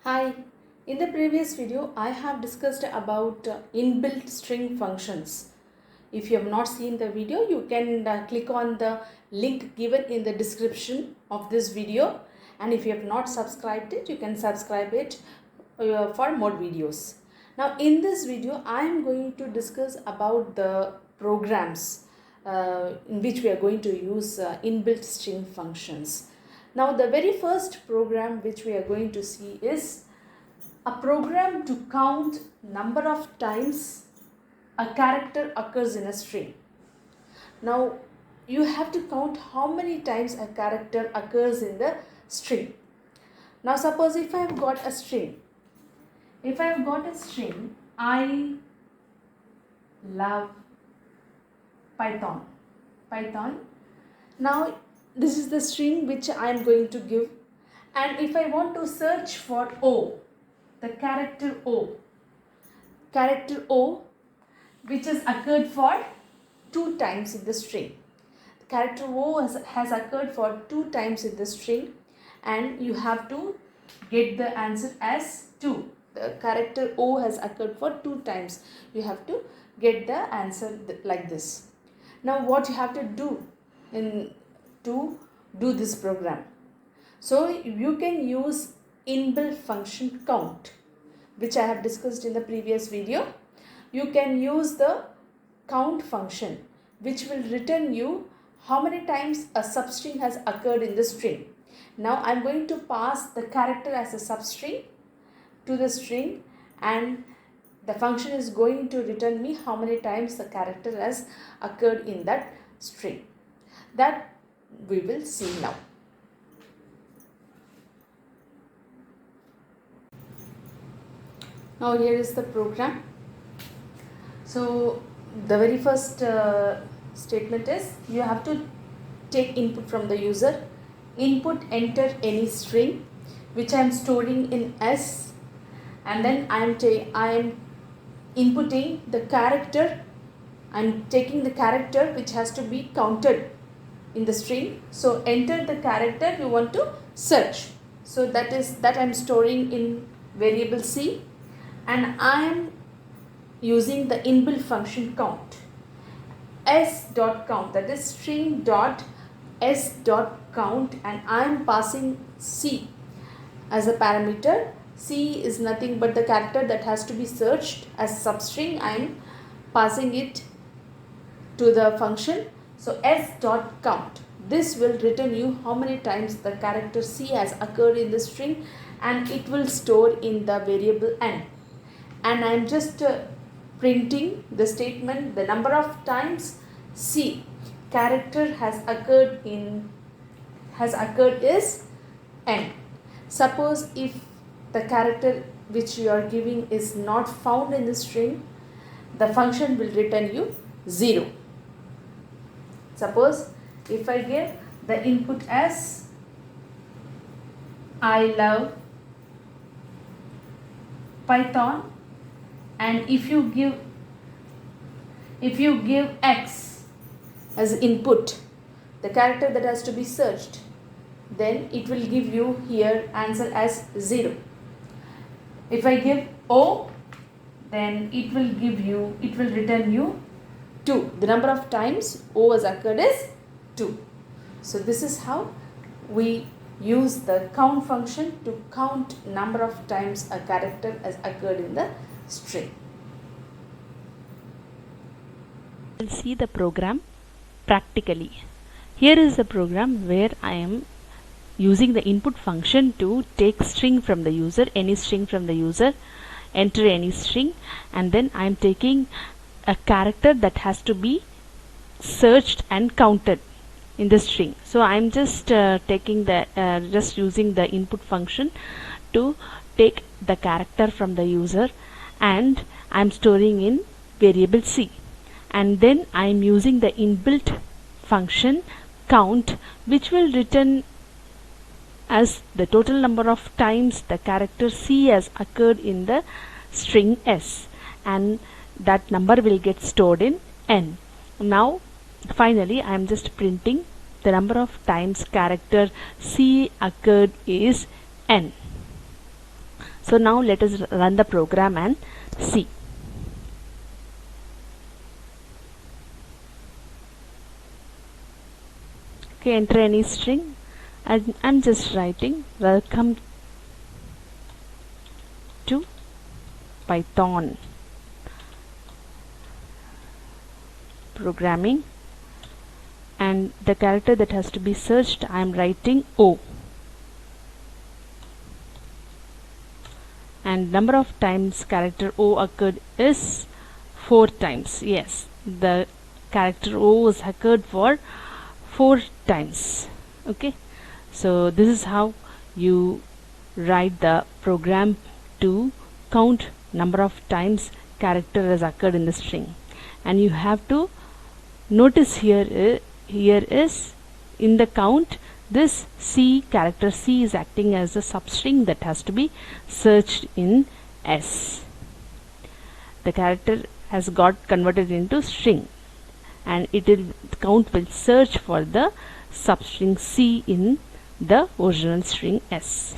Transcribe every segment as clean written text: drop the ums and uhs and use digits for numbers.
Hi, in the previous video I have discussed about inbuilt string functions. If you have not seen the video, you can click on the link given in the description of this video, and if you have not subscribed it, you can subscribe it for more videos. Now in this video I am going to discuss about the programs in which we are going to use inbuilt string functions. Now the very first program which we are going to see is a program to count number of times a character occurs in a string. Now you have to count how many times a character occurs in the string. Now suppose if I have got a string, I love Python. Now this is the string which I am going to give, and if I want to search for O, the character O which has occurred for 2 times in the string. The character O has occurred for 2 times in the string, and you have to get the answer as 2. The character O has occurred for 2 times. You have to get the answer like this. Now what you have to do to do this program? So you can use inbuilt function count, which I have discussed in the previous video. You can use the count function, which will return you how many times a substring has occurred in the string. Now I am going to pass the character as a substring to the string, and the function is going to return me how many times the character has occurred in that string. That we will see now. Now here is the program. So the very first statement is you have to take input from the user. Input enter any string which I am storing in S, and then I am inputting the character. I am taking the character which has to be counted in the string. So enter the character you want to search. So that I am storing in variable C, and I am using the inbuilt function count. S.count, that is string.s.count, and I am passing C as a parameter. C is nothing but the character that has to be searched as substring. I am passing it to the function. So s.count, this will return you how many times the character C has occurred in the string, and it will store in the variable n. And I am just printing the statement, the number of times C character has occurred is n. Suppose if the character which you are giving is not found in the string, the function will return you 0. Suppose if I give the input as I love Python, and if you give X as input, the character that has to be searched, then it will give you here answer as 0. If I give O, then it will return you 2. The number of times O has occurred is 2. So this is how we use the count function to count number of times a character has occurred in the string. We'll see the program practically. Here is the program where I am using the input function to take string from the user, any string from the user, enter any string, and then I am taking a character that has to be searched and counted in the string. So I am just using the input function to take the character from the user, and I am storing in variable C, and then I am using the inbuilt function count, which will return as the total number of times the character C has occurred in the string S, and that number will get stored in N. Now finally I am just printing the number of times character C occurred is N. So now let us run the program and see. Okay, enter any string. I'm just writing welcome to Python programming, and the character that has to be searched, I am writing O, and number of times character O occurred is 4 times. Yes, the character O has occurred for 4 times. Okay, so this is how you write the program to count number of times character has occurred in the string. And you have to notice here is in the count, this C, character C, is acting as a substring that has to be searched in S. The character has got converted into string, and the count will search for the substring C in the original string S.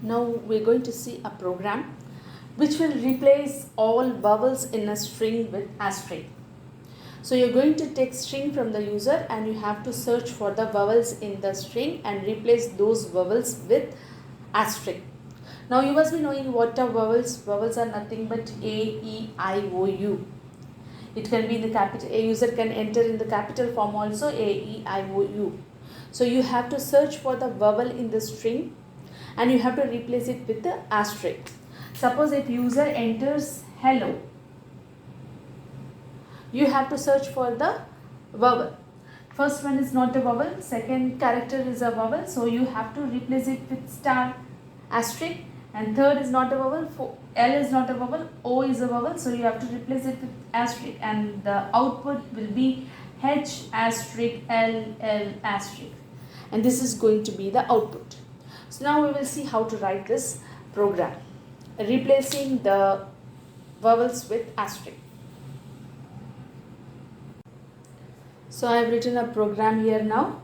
Now we're going to see a program which will replace all vowels in a string with asterisk. So you're going to take string from the user and you have to search for the vowels in the string and replace those vowels with asterisk. Now you must be knowing what are vowels. Vowels are nothing but A, E, I, O, U. It can be in the capital. A user can enter in the capital form also, A, E, I, O, U. So you have to search for the vowel in the string and you have to replace it with the asterisk. Suppose if user enters hello, you have to search for the vowel. First one is not a vowel, second character is a vowel, so you have to replace it with star, asterisk, and third is not a vowel, L is not a vowel, O is a vowel, so you have to replace it with asterisk, and the output will be H asterisk L L asterisk, and this is going to be the output. So now we will see how to write this program, replacing the vowels with asterisk. So I have written a program here now.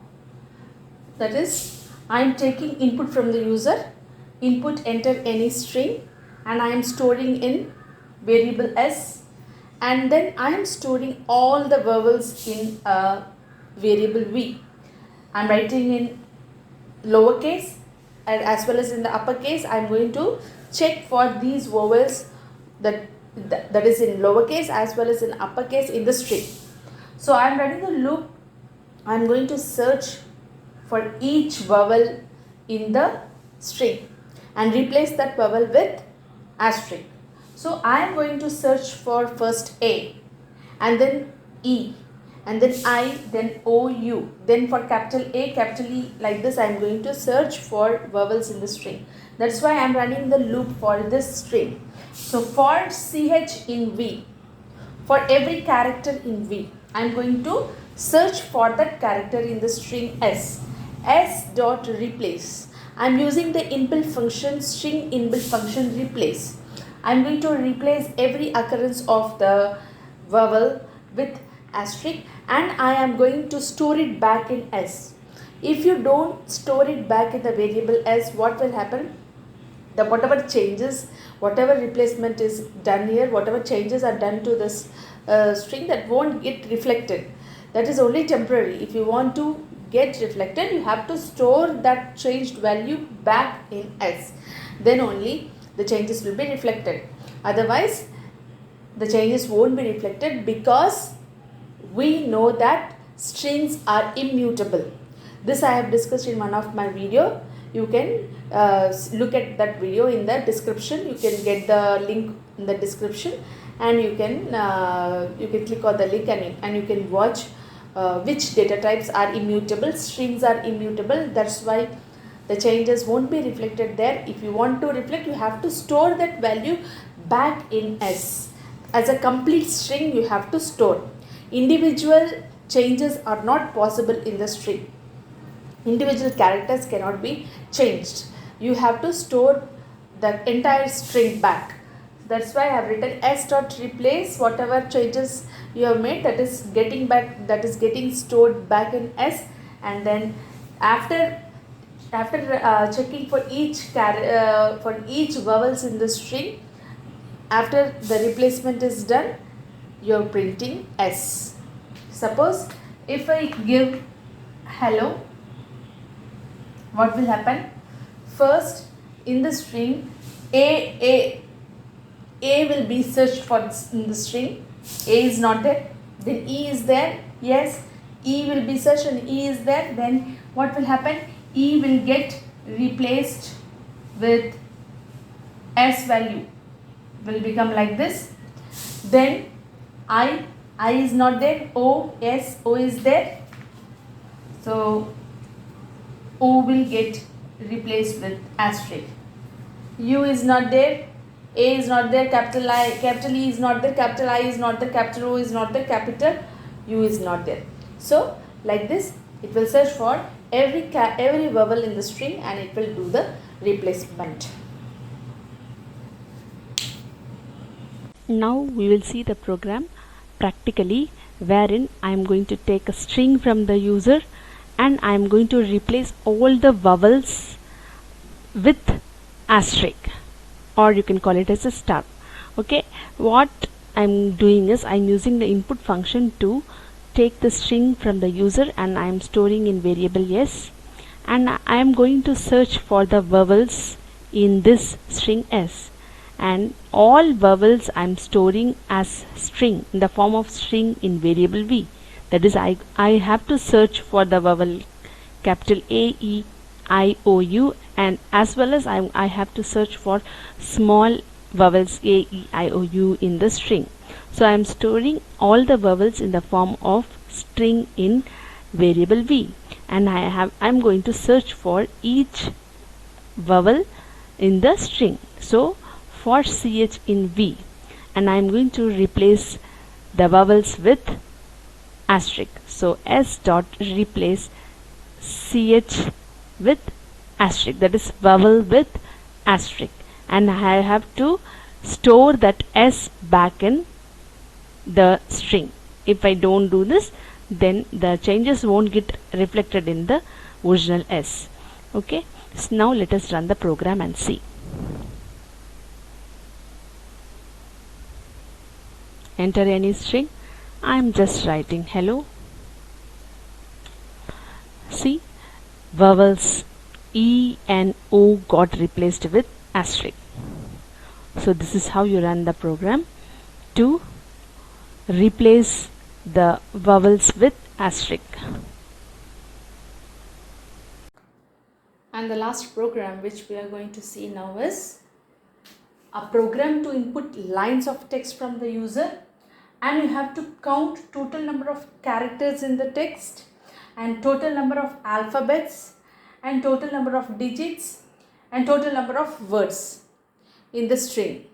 That is, I am taking input from the user, input enter any string, and I am storing in variable S, and then I am storing all the vowels in a variable V. I am writing in lowercase and as well as in the uppercase. I am going to check for these vowels that is in lowercase as well as in uppercase in the string. So I am running the loop. I am going to search for each vowel in the string and replace that vowel with asterisk. So I am going to search for first A, and then E, and then I, then O, U. Then for capital A, capital E, like this I am going to search for vowels in the string. That's why I am running the loop for this string. So for CH in V, for every character in V, I am going to search for that character in the string S. S dot replace. I am using the inbuilt function, string inbuilt function replace. I am going to replace every occurrence of the vowel with asterisk, and I am going to store it back in S. If you don't store it back in the variable S, what will happen? The whatever changes, whatever replacement is done here, whatever changes are done to this string, that won't get reflected. That is only temporary. If you want to get reflected, you have to store that changed value back in S. Then only the changes will be reflected. Otherwise, the changes won't be reflected, because we know that strings are immutable. This I have discussed in one of my video. You can look at that video in the description. You can get the link in the description, and you can click on the link and you can watch which data types are immutable. Strings are immutable. That's why the changes won't be reflected there. If you want to reflect, you have to store that value back in S. As a complete string, you have to store. Individual changes are not possible in the string. Individual characters cannot be changed. You have to store the entire string back. That's why I have written s dot replace whatever changes you have made, that is getting back, that is getting stored back in s. And then after checking for each vowels in the string, after the replacement is done, you are printing s. Suppose if I give hello, what will happen? First, in the string a will be searched for in the string. A is not there, then E is there. Yes, E will be searched and E is there. Then what will happen? E will get replaced with S value, will become like this. Then I is not there. O, yes, O is there. So O will get replaced with asterisk. U is not there. A is not there, capital E is not there, capital I is not there, capital O is not there, capital U is not there. So like this, it will search for every vowel in the string and it will do the replacement. Now we will see the program practically, wherein I am going to take a string from the user and I am going to replace all the vowels with asterisk, or you can call it as a star. Okay, what I'm doing is I'm using the input function to take the string from the user and I'm storing in variable s, and I am going to search for the vowels in this string s, and all vowels I'm storing as string in the form of string in variable v. That is, I have to search for the vowel capital A, E, I, O, U, and as well as I have to search for small vowels A, E, I, O, U in the string. So I am storing all the vowels in the form of string in variable v, and I'm going to search for each vowel in the string. So for ch in v, and I'm going to replace the vowels with asterisk. So s dot replace ch with asterisk, that is vowel with asterisk, and I have to store that s back in the string. If I don't do this, then the changes won't get reflected in the original s. Okay, so now let us run the program and see. Enter any string. I'm just writing hello. See, vowels E and O got replaced with asterisk. So this is how you run the program to replace the vowels with asterisk. And the last program which we are going to see now is a program to input lines of text from the user, and you have to count total number of characters in the text and total number of alphabets and total number of digits and total number of words in the string.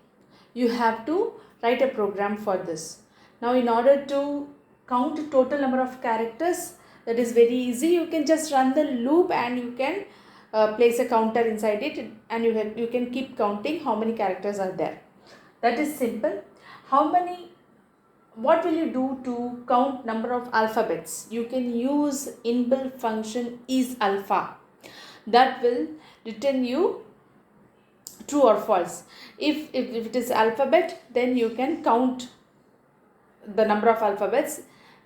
You have to write a program for this. Now in order to count total number of characters, that is very easy. You can just run the loop and you can place a counter inside it, and you can keep counting how many characters are there. That is simple. What will you do to count number of alphabets? You can use inbuilt function isapha. That will return you true or false. If it is alphabet, then you can count the number of alphabets.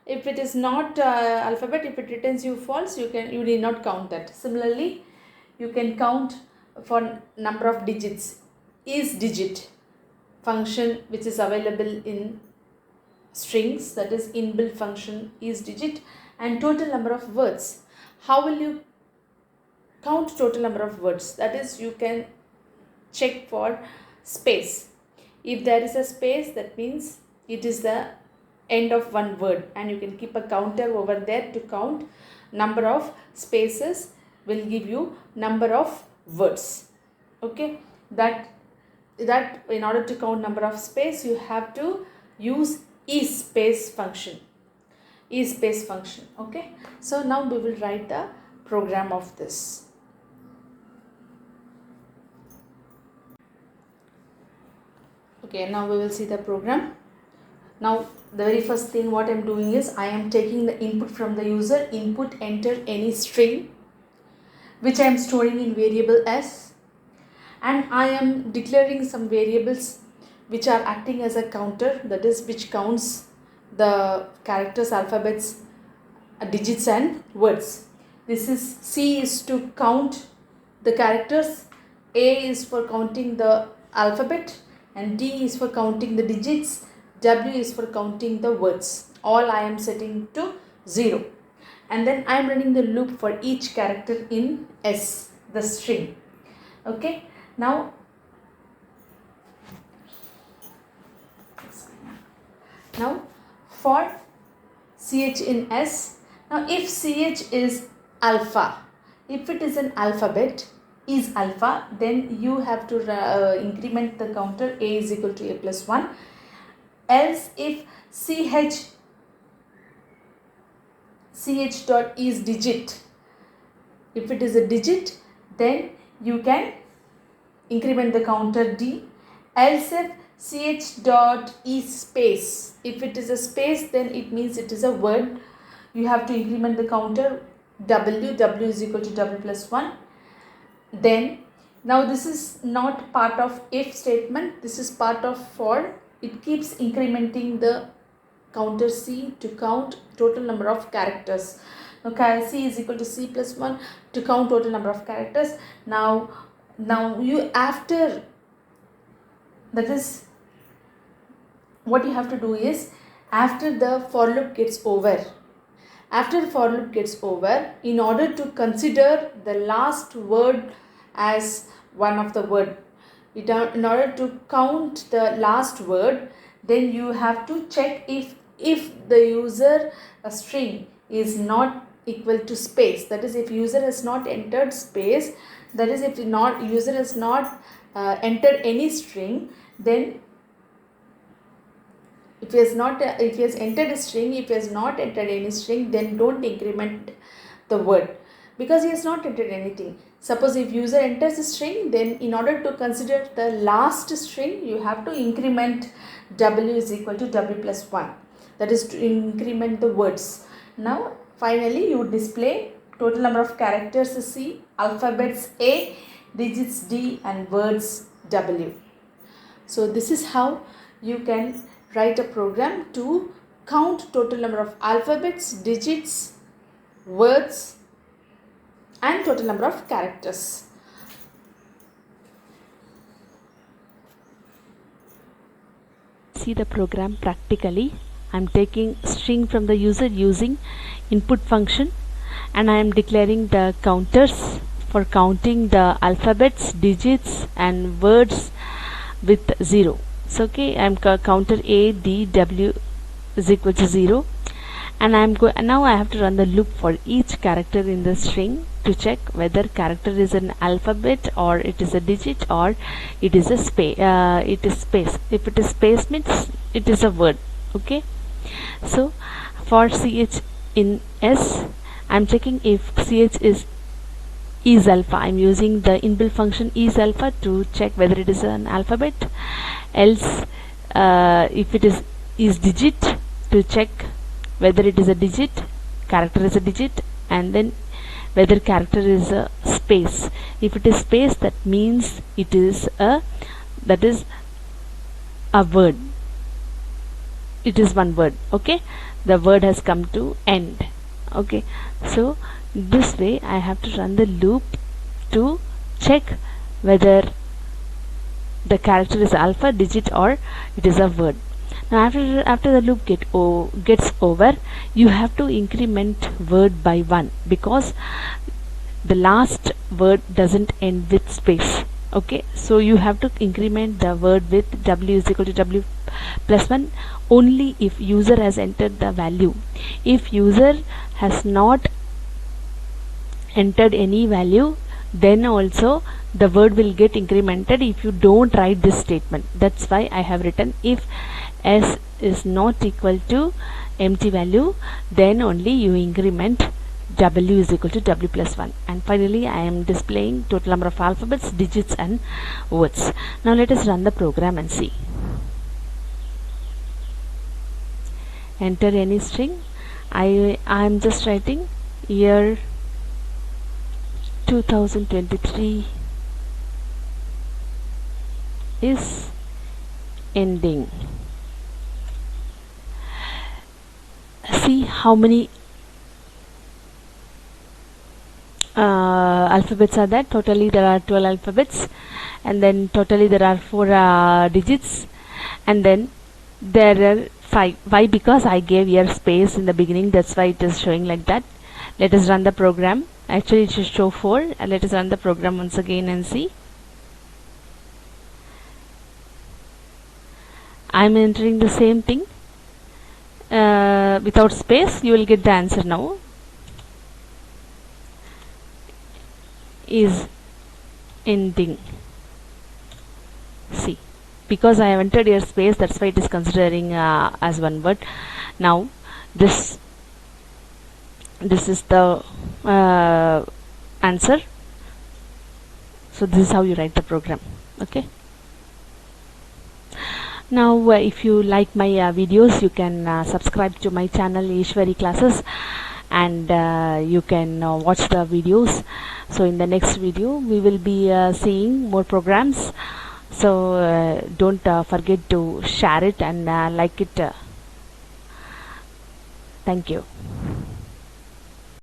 If it is not alphabet, if it returns you false, you need not count that. Similarly, you can count for number of digits. Isdigit function which is available in strings, that is inbuilt function isdigit, and total number of words. How will you count total number of words? That is, you can check for space. If there is a space, that means it is the end of one word, and you can keep a counter over there to count number of spaces will give you number of words. Okay, that in order to count number of space, you have to use isspace function. Okay, so now we will write the program of this. Okay, now we will see the program. Now the very first thing what I am doing is I am taking the input from the user, input enter any string which I am storing in variable s, and I am declaring some variables which are acting as a counter, that is which counts the characters, alphabets, digits and words. This is C is to count the characters, A is for counting the alphabet, and D is for counting the digits, W is for counting the words. All I am setting to 0, and then I am running the loop for each character in S, the string. Okay, now for ch in S, now if ch is alpha, if it is an alphabet is alpha, then you have to increment the counter A is equal to A plus 1. Else if ch dot is digit, if it is a digit, then you can increment the counter D. Else if ch dot is space, if it is a space, then it means it is a word. You have to increment the counter W, W is equal to W plus 1. Then now this is not part of if statement, this is part of for. It keeps incrementing the counter C to count total number of characters. Okay, C is equal to C plus 1 to count total number of characters. Now you, after that is what you have to do is, after the for loop gets over, in order to consider the last word as one of the word, in order to count the last word, then you have to check if the user string is not equal to space, that is if user has not entered space, that is if user has not entered any string, then if he has entered a string, if he has not entered any string, then don't increment the word, because he has not entered anything. Suppose if user enters a string, then in order to consider the last string, you have to increment W is equal to W plus 1, that is to increment the words. Now finally you display total number of characters is C, alphabets A, digits D and words W. So this is how you can write a program to count total number of alphabets, digits, words and total number of characters. See the program practically. I am taking string from the user using input function, and I am declaring the counters for counting the alphabets, digits and words with 0. So okay, I am counter A, D, W is equal to 0, and now I have to run the loop for each character in the string to check whether character is an alphabet or it is a digit or it is a space. If it is space means it is a word. Okay. So for ch in S, I am checking if ch is alpha. I am using the inbuilt function is alpha to check whether it is an alphabet. Else if it is digit, to check whether it is a digit, character is a digit, and then whether character is a space. If it is space, that means it is a word. It is one word. Okay, the word has come to end. Okay, so this way I have to run the loop to check whether the character is alpha, digit or it is a word. Now after the loop gets over, you have to increment word by 1, because the last word doesn't end with space. Okay, so you have to increment the word with W is equal to W plus 1 only if user has entered the value. If user has not entered any value, then also the word will get incremented if you don't write this statement. That's why I have written if s is not equal to empty value, then only you increment W is equal to W plus 1. And finally I am displaying total number of alphabets, digits and words. Now let us run the program and see. enter any string. I am just writing year 2023 is ending. See how many alphabets are there. Totally there are 12 alphabets, and then totally there are 4 digits, and then there are 5. Why? Because I gave here space in the beginning, that's why it is showing like that. Let us run the program. Actually it should show 4. Let us run the program once again and see. I am entering the same thing without space. You will get the answer now. Is ending. See, because I have entered here space, that's why it is considering as one word. Now this is the answer. So this is how you write the program. Okay. Now if you like my videos, you can subscribe to my channel Ishwari Classes, and you can watch the videos. So in the next video we will be seeing more programs. So don't forget to share it and like it. Thank you.